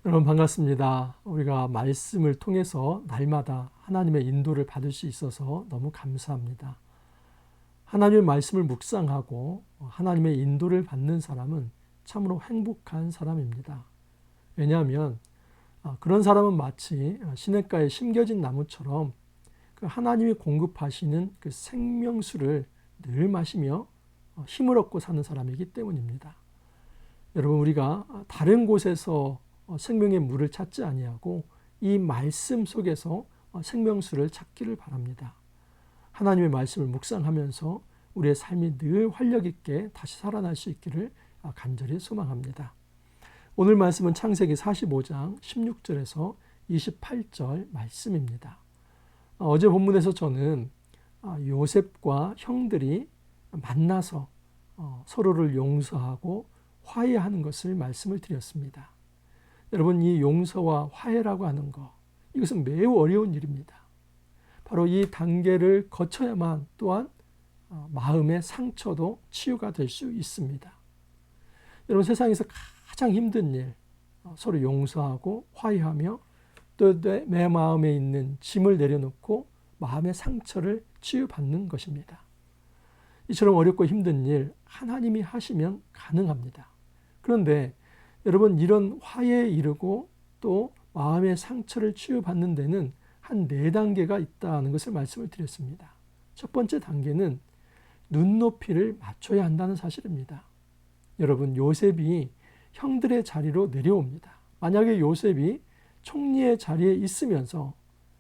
여러분 반갑습니다. 우리가 말씀을 통해서 날마다 하나님의 인도를 받을 수 있어서 너무 감사합니다. 하나님의 말씀을 묵상하고 하나님의 인도를 받는 사람은 참으로 행복한 사람입니다. 왜냐하면 그런 사람은 마치 시냇가에 심겨진 나무처럼 그 하나님이 공급하시는 그 생명수를 늘 마시며 힘을 얻고 사는 사람이기 때문입니다. 여러분, 우리가 다른 곳에서 생명의 물을 찾지 아니하고 이 말씀 속에서 생명수를 찾기를 바랍니다. 하나님의 말씀을 묵상하면서 우리의 삶이 늘 활력 있게 다시 살아날 수 있기를 간절히 소망합니다. 오늘 말씀은 창세기 45장 16절에서 28절 말씀입니다. 어제 본문에서 저는 요셉과 형들이 만나서 서로를 용서하고 화해하는 것을 말씀을 드렸습니다. 여러분, 이 용서와 화해라고 하는 것, 이것은 매우 어려운 일입니다. 바로 이 단계를 거쳐야만 또한 마음의 상처도 치유가 될 수 있습니다. 여러분, 세상에서 가장 힘든 일, 서로 용서하고 화해하며 또 내 마음에 있는 짐을 내려놓고 마음의 상처를 치유받는 것입니다. 이처럼 어렵고 힘든 일 하나님이 하시면 가능합니다. 그런데 여러분, 이런 화해에 이르고 또 마음의 상처를 치유받는 데는 한 4단계가 있다는 것을 말씀을 드렸습니다. 첫 번째 단계는 눈높이를 맞춰야 한다는 사실입니다. 여러분, 요셉이 형들의 자리로 내려옵니다. 만약에 요셉이 총리의 자리에 있으면서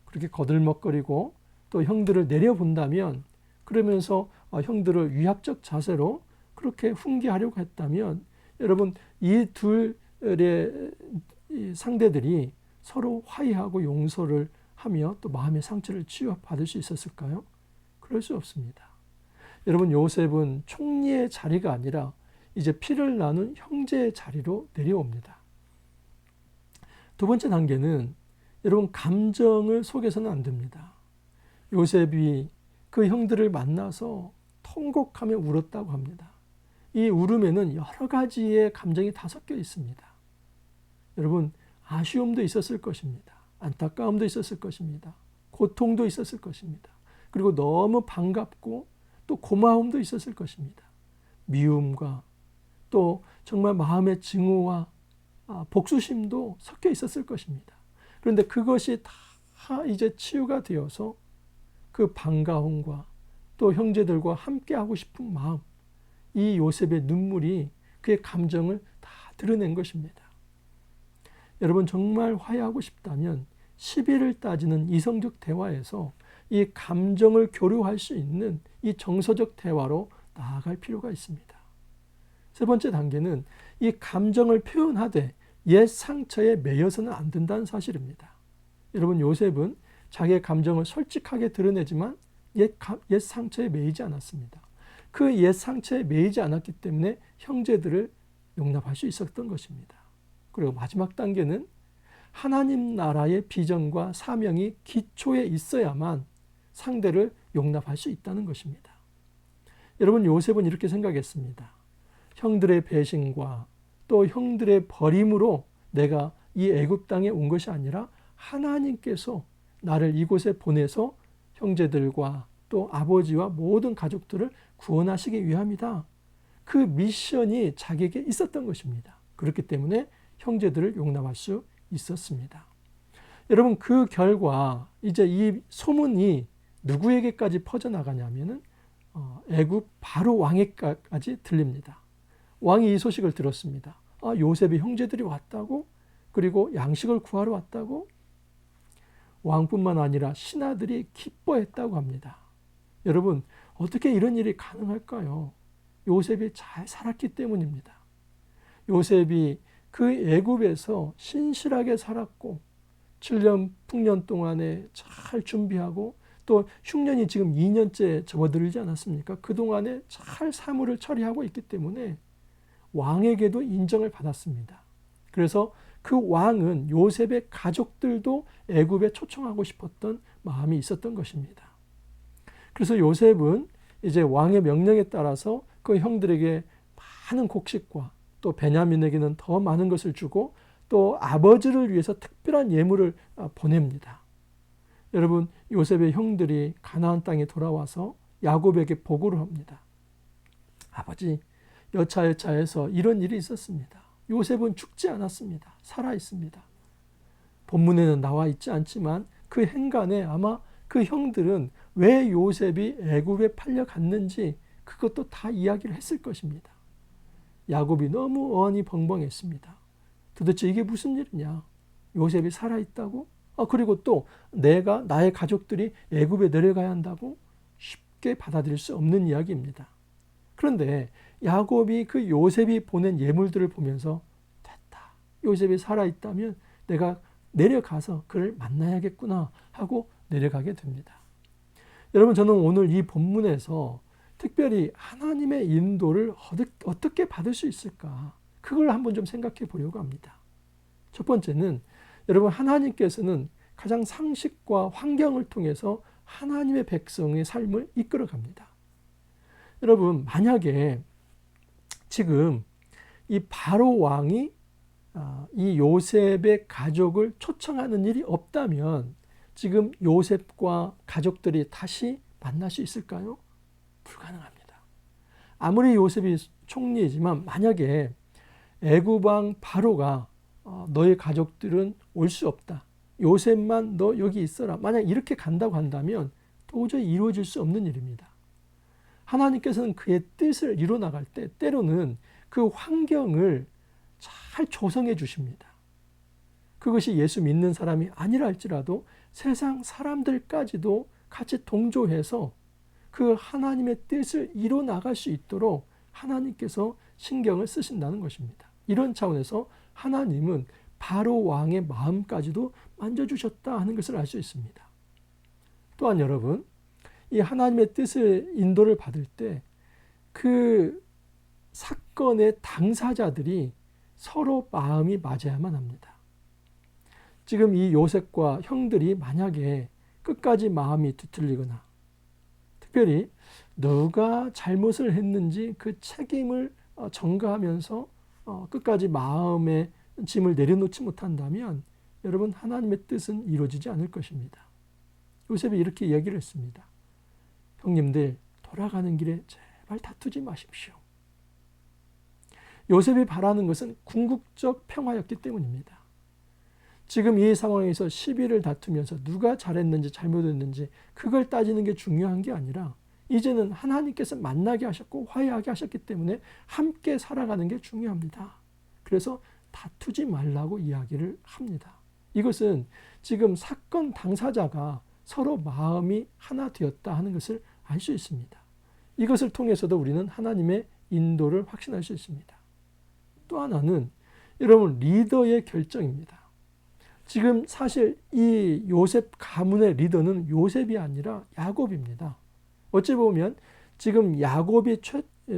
그렇게 거들먹거리고 또 형들을 내려본다면, 그러면서 형들을 위압적 자세로 그렇게 훈계하려고 했다면, 여러분, 이 둘의 상대들이 서로 화해하고 용서를 하며 또 마음의 상처를 치유받을 수 있었을까요? 그럴 수 없습니다. 여러분, 요셉은 총리의 자리가 아니라 이제 피를 나눈 형제의 자리로 내려옵니다. 두 번째 단계는 여러분, 감정을 속여서는 안 됩니다. 요셉이 그 형들을 만나서 통곡하며 울었다고 합니다. 이 울음에는 여러 가지의 감정이 다 섞여 있습니다. 여러분, 아쉬움도 있었을 것입니다. 안타까움도 있었을 것입니다. 고통도 있었을 것입니다. 그리고 너무 반갑고 또 고마움도 있었을 것입니다. 미움과 또 정말 마음의 증오와 복수심도 섞여 있었을 것입니다. 그런데 그것이 다 이제 치유가 되어서 그 반가움과 또 형제들과 함께하고 싶은 마음, 이 요셉의 눈물이 그의 감정을 다 드러낸 것입니다. 여러분, 정말 화해하고 싶다면 시비를 따지는 이성적 대화에서 이 감정을 교류할 수 있는 이 정서적 대화로 나아갈 필요가 있습니다. 세 번째 단계는 이 감정을 표현하되 옛 상처에 매여서는 안 된다는 사실입니다. 여러분, 요셉은 자기의 감정을 솔직하게 드러내지만 옛 상처에 매이지 않았습니다. 그 옛 상처에 매이지 않았기 때문에 형제들을 용납할 수 있었던 것입니다. 그리고 마지막 단계는 하나님 나라의 비전과 사명이 기초에 있어야만 상대를 용납할 수 있다는 것입니다. 여러분, 요셉은 이렇게 생각했습니다. 형들의 배신과 또 형들의 버림으로 내가 이 애굽 땅에 온 것이 아니라 하나님께서 나를 이곳에 보내서 형제들과 또 아버지와 모든 가족들을 구원하시기 위함이다. 그 미션이 자기에게 있었던 것입니다. 그렇기 때문에 형제들을 용납할 수 있었습니다. 여러분, 그 결과 이제 이 소문이 누구에게까지 퍼져나가냐면은 애굽 바로 왕에게까지 들립니다. 왕이 이 소식을 들었습니다. 요셉의 형제들이 왔다고? 그리고 양식을 구하러 왔다고? 왕뿐만 아니라 신하들이 기뻐했다고 합니다. 여러분, 어떻게 이런 일이 가능할까요? 요셉이 잘 살았기 때문입니다. 요셉이 그 애굽에서 신실하게 살았고 7년 풍년 동안에 잘 준비하고 또 흉년이 지금 2년째 접어들지 않았습니까? 그동안에 잘 사물을 처리하고 있기 때문에 왕에게도 인정을 받았습니다. 그래서 그 왕은 요셉의 가족들도 애굽에 초청하고 싶었던 마음이 있었던 것입니다. 그래서 요셉은 이제 왕의 명령에 따라서 그 형들에게 많은 곡식과 또 베냐민에게는 더 많은 것을 주고 또 아버지를 위해서 특별한 예물을 보냅니다. 여러분, 요셉의 형들이 가나안 땅에 돌아와서 야곱에게 보고를 합니다. 아버지, 여차여차해서 이런 일이 있었습니다. 요셉은 죽지 않았습니다. 살아 있습니다. 본문에는 나와 있지 않지만 그 행간에 아마 그 형들은 왜 요셉이 애굽에 팔려갔는지 그것도 다 이야기를 했을 것입니다. 야곱이 너무 어안이 벙벙했습니다. 도대체 이게 무슨 일이냐? 요셉이 살아있다고? 그리고 또 내가 나의 가족들이 애굽에 내려가야 한다고? 쉽게 받아들일 수 없는 이야기입니다. 그런데 야곱이 그 요셉이 보낸 예물들을 보면서 됐다. 요셉이 살아있다면 내가 내려가서 그를 만나야겠구나 하고 내려가게 됩니다. 여러분, 저는 오늘 이 본문에서 특별히 하나님의 인도를 어떻게 받을 수 있을까? 그걸 한번 좀 생각해 보려고 합니다. 첫 번째는 여러분, 하나님께서는 가장 상식과 환경을 통해서 하나님의 백성의 삶을 이끌어 갑니다. 여러분, 만약에 지금 이 바로 왕이 이 요셉의 가족을 초청하는 일이 없다면 지금 요셉과 가족들이 다시 만날 수 있을까요? 불가능합니다. 아무리 요셉이 총리이지만 만약에 애굽 왕 바로가 너의 가족들은 올 수 없다. 요셉만 너 여기 있어라. 만약 이렇게 간다고 한다면 도저히 이루어질 수 없는 일입니다. 하나님께서는 그의 뜻을 이뤄나갈 때 때로는 그 환경을 잘 조성해 주십니다. 그것이 예수 믿는 사람이 아니라 할지라도 세상 사람들까지도 같이 동조해서 그 하나님의 뜻을 이뤄나갈 수 있도록 하나님께서 신경을 쓰신다는 것입니다. 이런 차원에서 하나님은 바로 왕의 마음까지도 만져주셨다 하는 것을 알 수 있습니다. 또한 여러분, 이 하나님의 뜻을 인도를 받을 때 그 사건의 당사자들이 서로 마음이 맞아야만 합니다. 지금 이 요셉과 형들이 만약에 끝까지 마음이 뒤틀리거나 특별히 누가 잘못을 했는지 그 책임을 전가하면서 끝까지 마음의 짐을 내려놓지 못한다면 여러분, 하나님의 뜻은 이루어지지 않을 것입니다. 요셉이 이렇게 이야기를 했습니다. 형님들, 돌아가는 길에 제발 다투지 마십시오. 요셉이 바라는 것은 궁극적 평화였기 때문입니다. 지금 이 상황에서 시비를 다투면서 누가 잘했는지 잘못했는지 그걸 따지는 게 중요한 게 아니라 이제는 하나님께서 만나게 하셨고 화해하게 하셨기 때문에 함께 살아가는 게 중요합니다. 그래서 다투지 말라고 이야기를 합니다. 이것은 지금 사건 당사자가 서로 마음이 하나 되었다 하는 것을 알 수 있습니다. 이것을 통해서도 우리는 하나님의 인도를 확신할 수 있습니다. 또 하나는 여러분, 리더의 결정입니다. 지금 사실 이 요셉 가문의 리더는 요셉이 아니라 야곱입니다. 어찌 보면 지금 야곱이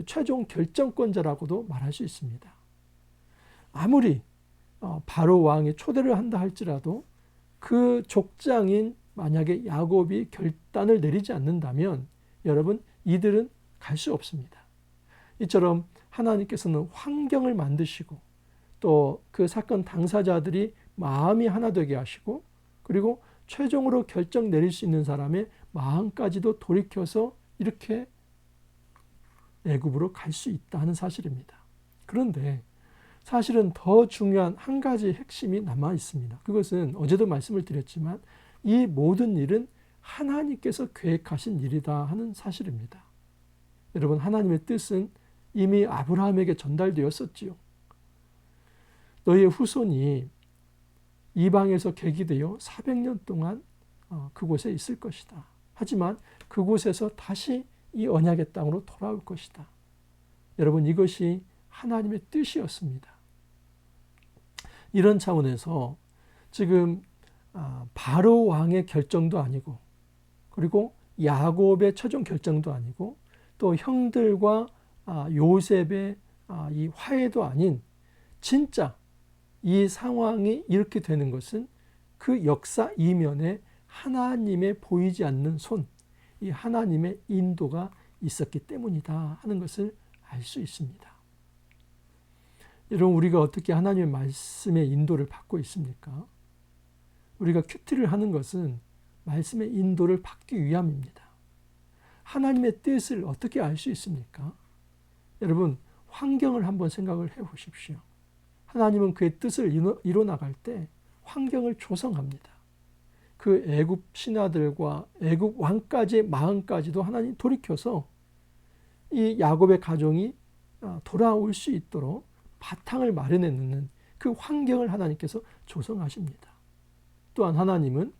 최종 결정권자라고도 말할 수 있습니다. 아무리 바로 왕이 초대를 한다 할지라도 그 족장인 만약에 야곱이 결단을 내리지 않는다면 여러분, 이들은 갈 수 없습니다. 이처럼 하나님께서는 환경을 만드시고 또 그 사건 당사자들이 마음이 하나 되게 하시고 그리고 최종으로 결정 내릴 수 있는 사람의 마음까지도 돌이켜서 이렇게 애굽으로 갈 수 있다는 사실입니다. 그런데 사실은 더 중요한 한 가지 핵심이 남아 있습니다. 그것은 어제도 말씀을 드렸지만 이 모든 일은 하나님께서 계획하신 일이다 하는 사실입니다. 여러분, 하나님의 뜻은 이미 아브라함에게 전달되었었지요. 너희의 후손이 이방에서 계기되어 400년 동안 그곳에 있을 것이다. 하지만 그곳에서 다시 이 언약의 땅으로 돌아올 것이다. 여러분, 이것이 하나님의 뜻이었습니다. 이런 차원에서 지금 바로 왕의 결정도 아니고 그리고 야곱의 최종 결정도 아니고 또 형들과 요셉의 이 화해도 아닌 진짜 이 상황이 이렇게 되는 것은 그 역사 이면에 하나님의 보이지 않는 손, 이 하나님의 인도가 있었기 때문이다 하는 것을 알 수 있습니다. 여러분, 우리가 어떻게 하나님의 말씀의 인도를 받고 있습니까? 우리가 큐티를 하는 것은 말씀의 인도를 받기 위함입니다. 하나님의 뜻을 어떻게 알 수 있습니까? 여러분, 환경을 한번 생각을 해 보십시오. 하나님은 그의 뜻을 이뤄나갈 때 환경을 조성합니다. 그 애굽 신하들과 애굽 왕까지의 마음까지도 하나님 돌이켜서 이 야곱의 가정이 돌아올 수 있도록 바탕을 마련해 놓는 그 환경을 하나님께서 조성하십니다. 또한 하나님은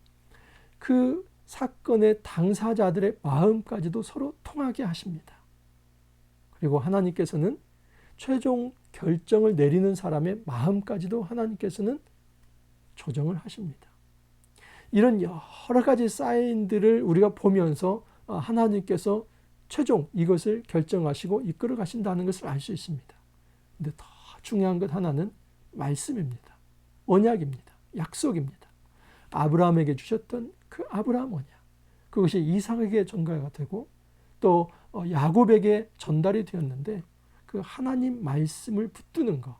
그 사건의 당사자들의 마음까지도 서로 통하게 하십니다. 그리고 하나님께서는 최종 결정을 내리는 사람의 마음까지도 하나님께서는 조정을 하십니다. 이런 여러 가지 사인들을 우리가 보면서 하나님께서 최종 이것을 결정하시고 이끌어 가신다는 것을 알 수 있습니다. 그런데 더 중요한 것 하나는 말씀입니다. 언약입니다. 약속입니다. 아브라함에게 주셨던 그 아브라함 언약, 그것이 이삭에게 전가가 되고 또 야곱에게 전달이 되었는데 그 하나님 말씀을 붙드는 것,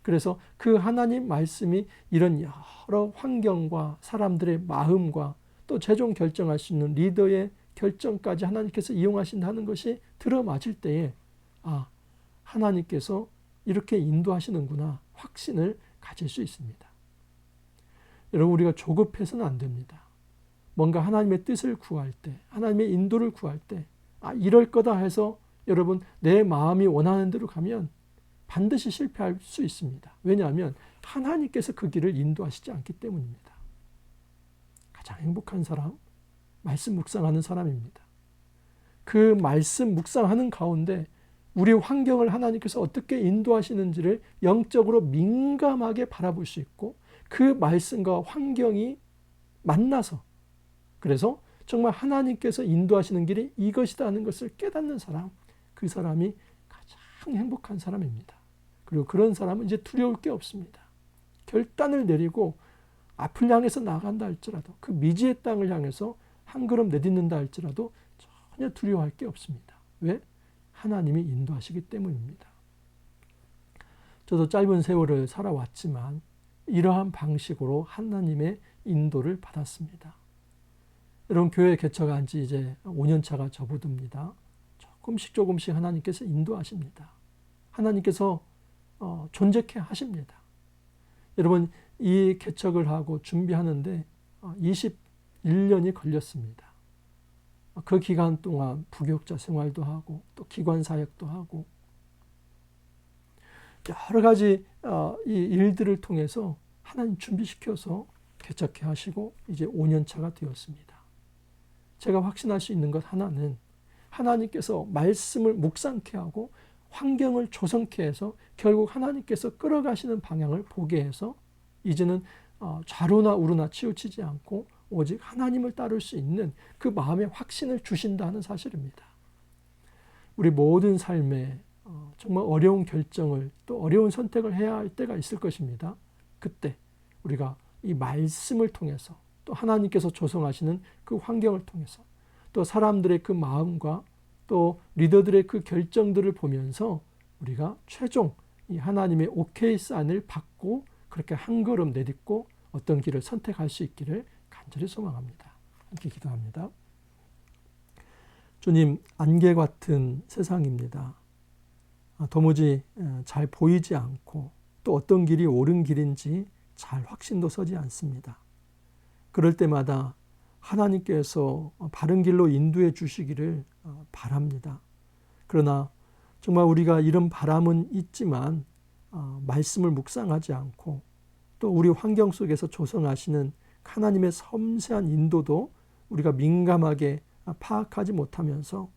그래서 그 하나님 말씀이 이런 여러 환경과 사람들의 마음과 또 최종 결정할 수 있는 리더의 결정까지 하나님께서 이용하신다는 것이 들어맞을 때에 하나님께서 이렇게 인도하시는구나 확신을 가질 수 있습니다. 여러분, 우리가 조급해서는 안 됩니다. 뭔가 하나님의 뜻을 구할 때, 하나님의 인도를 구할 때 이럴 거다 해서 여러분 내 마음이 원하는 대로 가면 반드시 실패할 수 있습니다. 왜냐하면 하나님께서 그 길을 인도하시지 않기 때문입니다. 가장 행복한 사람, 말씀 묵상하는 사람입니다. 그 말씀 묵상하는 가운데 우리 환경을 하나님께서 어떻게 인도하시는지를 영적으로 민감하게 바라볼 수 있고 그 말씀과 환경이 만나서 그래서 정말 하나님께서 인도하시는 길이 이것이다 하는 것을 깨닫는 사람, 그 사람이 가장 행복한 사람입니다. 그리고 그런 사람은 이제 두려울 게 없습니다. 결단을 내리고 앞을 향해서 나간다 할지라도 그 미지의 땅을 향해서 한 걸음 내딛는다 할지라도 전혀 두려워할 게 없습니다. 왜? 하나님이 인도하시기 때문입니다. 저도 짧은 세월을 살아왔지만 이러한 방식으로 하나님의 인도를 받았습니다. 여러분, 교회 개척한 지 이제 5년 차가 접어듭니다. 조금씩 하나님께서 인도하십니다. 하나님께서 존재케 하십니다. 여러분, 이 개척을 하고 준비하는데 21년이 걸렸습니다. 그 기간 동안 부교육자 생활도 하고 또 기관 사역도 하고 여러 가지 이 일들을 통해서 하나님 준비시켜서 개척해 하시고 이제 5년 차가 되었습니다. 제가 확신할 수 있는 것 하나는 하나님께서 말씀을 묵상케 하고 환경을 조성케 해서 결국 하나님께서 끌어가시는 방향을 보게 해서 이제는 좌로나 우로나 치우치지 않고 오직 하나님을 따를 수 있는 그 마음의 확신을 주신다는 사실입니다. 우리 모든 삶에 정말 어려운 결정을 또 어려운 선택을 해야 할 때가 있을 것입니다. 그때 우리가 이 말씀을 통해서 또 하나님께서 조성하시는 그 환경을 통해서 또 사람들의 그 마음과 또 리더들의 그 결정들을 보면서 우리가 최종 이 하나님의 오케이 사인을 받고 그렇게 한 걸음 내딛고 어떤 길을 선택할 수 있기를 간절히 소망합니다. 함께 기도합니다. 주님, 안개 같은 세상입니다. 도무지 잘 보이지 않고 또 어떤 길이 옳은 길인지 잘 확신도 서지 않습니다. 그럴 때마다 하나님께서 바른 길로 인도해 주시기를 바랍니다. 그러나 정말 우리가 이런 바람은 있지만 말씀을 묵상하지 않고 또 우리 환경 속에서 조성하시는 하나님의 섬세한 인도도 우리가 민감하게 파악하지 못하면서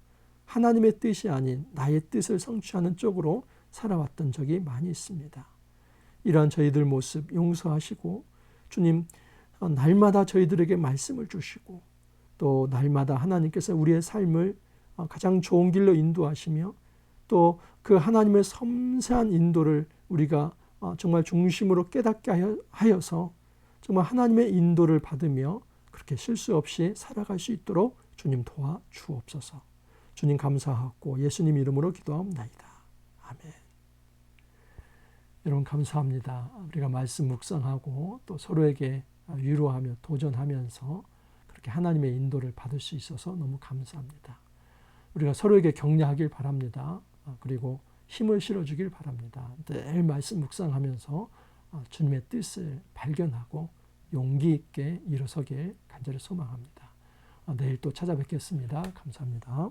하나님의 뜻이 아닌 나의 뜻을 성취하는 쪽으로 살아왔던 적이 많이 있습니다. 이러한 저희들 모습 용서하시고 주님, 날마다 저희들에게 말씀을 주시고 또 날마다 하나님께서 우리의 삶을 가장 좋은 길로 인도하시며 또 그 하나님의 섬세한 인도를 우리가 정말 중심으로 깨닫게 하여서 정말 하나님의 인도를 받으며 그렇게 실수 없이 살아갈 수 있도록 주님 도와 주옵소서. 주님 감사하고 예수님 이름으로 기도하옵나이다. 아멘. 여러분 감사합니다. 우리가 말씀 묵상하고 또 서로에게 위로하며 도전하면서 그렇게 하나님의 인도를 받을 수 있어서 너무 감사합니다. 우리가 서로에게 격려하길 바랍니다. 그리고 힘을 실어주길 바랍니다. 늘 말씀 묵상하면서 주님의 뜻을 발견하고 용기 있게 일어서길 간절히 소망합니다. 내일 또 찾아뵙겠습니다. 감사합니다.